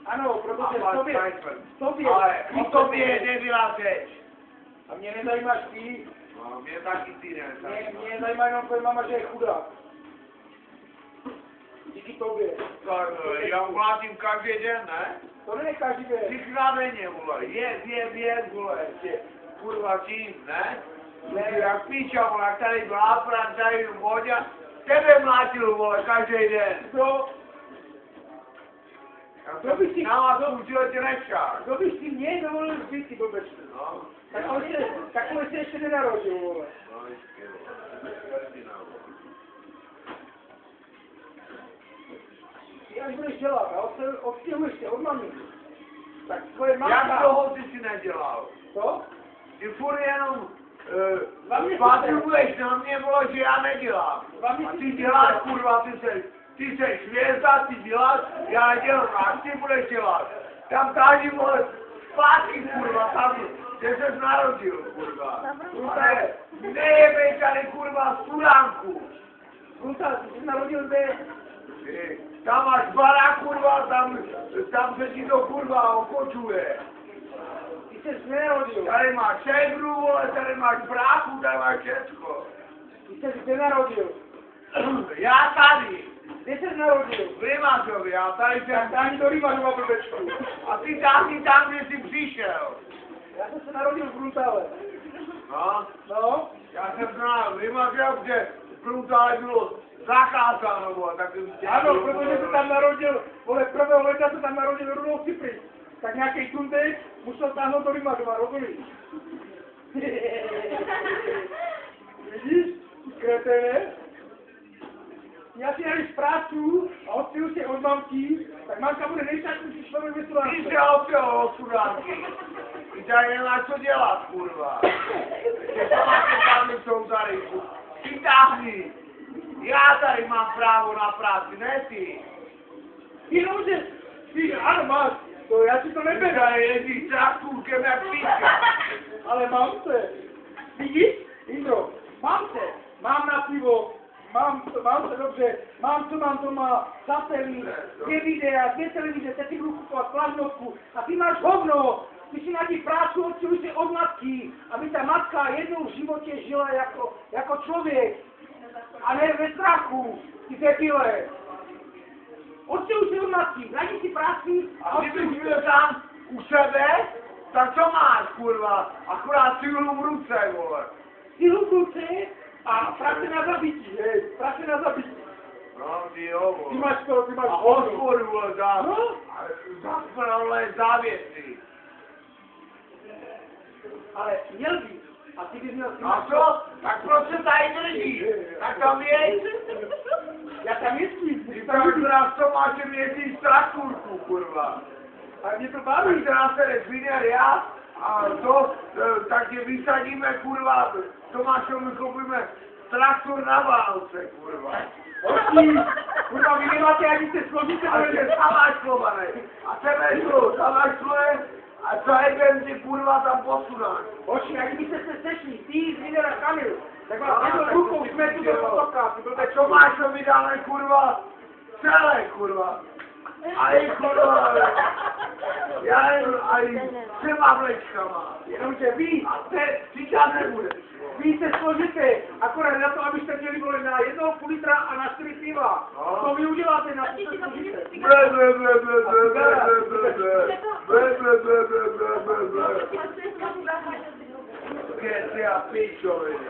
Ano, protože tobě. Ale o tobě nebyla řeč. A mě nezajímáš ty? No, mě taky ty nezajímá. Mě zajímá jenom tvoje mama, že je chudá. Díky tobě. Já mlátím každý den, ne? To ne každý den. Třikrát denně, vole. Je, vole. Ještě, kurva, tím, ne? Ne, jak píča, vole, jak tady byl Afran, tady byl Boďa. Tebe mlátil, vole, každý den. Kdo? Kdo by si... Na vás učil tě nečák. Kdo by si mě dovolil zbyt, ty blbečku? No. Takové se ještě nenarodil, vole. No, vždycky, vole. Ty až budeš dělat a odstěhuješ se od mami. Tak tvoje mamka... Jak toho ty si nedělal? Co? Ty furt jenom patruješ na mě, vole, že já nedělám. A ty děláš, kurva, ty seš hvězda, ty děláš, já nedělám, a ty budeš dělat. Tam tady, vole, zpátky, kurva, tam, kde ses narodil, kurva. Ale nejebej tady, kurva, studánku. Brutal, ty jsi narodil kde? Tam máš barák, kurva, tam se ti to, kurva, okočuje. Ty jsi nenarodil. Tady máš šegru, vole, tady máš bráchu, tady máš všecko. Ty jsi kde narodil? Já tady. Kde jsi narodil? V Rimařově, já tady jsem. Ani do Rimařova, blbečku. A ty taky tam, kde jsi přišel. Já jsem se narodil v Brutale. No? No? Já jsem znal v Rimařově, kde v Brutale bylo zakázáno, vole, tak ano, protože se tam narodil, vole, 1. ledna se tam narodil Rudolf Cypris. Tak nějaký tundek musel táhnout do Rimařova, rozumíš? Vidíš? Kreténe? Já si jdeš prácu a odpiju si od mamky, tak mamka bude nejšťastnější člověk ve Sudánce. Ty se opěl od Sudánky. Ty tady nemáš co dělat, kurva. Ještě to máte tam jsou tady. Ty táhni. Já tady mám právo na práci, ne ty. Jenomže, ty, ano máš, to já si to neberu. Tady jezdíš traktůrkem jak píčka. Ale mám se. Vidíš, Indro, mám na pivo, mám se dobře, mám co mám doma, satelit, 2 videa, 2 televize, teď si budu kupovat plazmovku a ty máš hovno. Ty si najdi prácu, odstěhuj se od matky, aby ta matka jednou v životě žila jako člověk. A ne ve strachu, ty debile. Odstěhuj se od matky, najdi si práci a kdybych byl tam u sebe, tak co máš, kurva? Akorát cihlu v ruce, vole. Cihlu v ruce a práce na zabití, hej, práce na zabití. No, ty jo, vole. Ty máš to, ty máš a hospodu, vole, no? zasprávné závěty. Ale měl by. A ty bys měl... A co? Tak proč se tady drží? Tak tam je. Já tam jezdím. Ty tak co máš měsíc traktorku, kurva. A mě to baví. Tak se nás tady zvíněl já a to, tak je vysadíme, kurva. Tomášovi my koupíme traktor na Vánoce, kurva. Oči, kurva, vy nemáte ani se složíte, ale je samáš slovaný. A tebe jsou samáš slovaný. A co je ten ty kurva tam posunáš? Oči, jak byste se sešli, ty, Zvíner a Kamil, tak vás jednou rukou smetu do fotokráty, byl tak co máš to vydáme, kurva? Celé, kurva. A i kurva, já nevím, a i třema vlečkama. Jenomže vy, ty tam nebudeš. vy se složíte, akorát na to, abyste měli vole na 1,5 litra a na 4 piva. To vy uděláte, na to se složíte. Ty a pičoviny.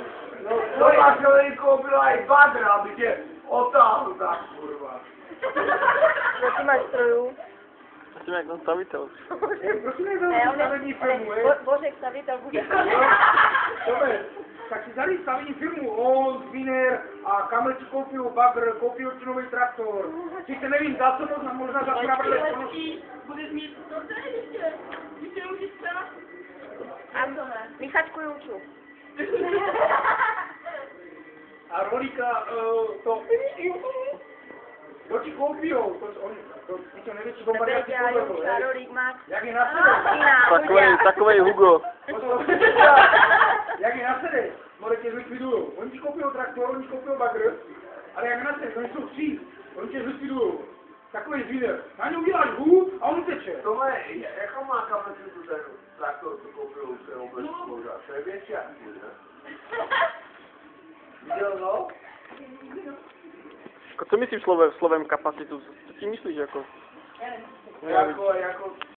Tomášovi koupila i badra, aby tě otáhl tak, kurva. Jaký máš strojů? Jsem jak stavitel. Prosím, jak stavební firmu, Božek stavitel bude. Dobre, tak si zadej stavební firmu, on, Zvíner a Kamil ti koupil bagr, koupil ti nový traktor. Sice nevím, za co možná za pravidle konoší. Budeš mít to ještě. Ještě už třeba. A Michačku Juču. A Rolíka, to... To ti koupijou, ty to nevíš, co bombardáci koupil, jak je na sebe? Takovej Hugo. Jak je na sebe, more tě zlikvidujou. Oni ti koupijou traktor, oni ti koupijou bagr, ale jak na sebe, oni jsou 3, oni tě zlikvidujou. Takový Zvíner. Na ně uděláš hůl a on se rodiče. To má, jakou má kapacitu ten traktor, co koupil u se obecní pořád? To je větší jak můj, ne? Viděl to? Jako, co myslíš slovem kapacitu? Co tím myslíš jako? Jako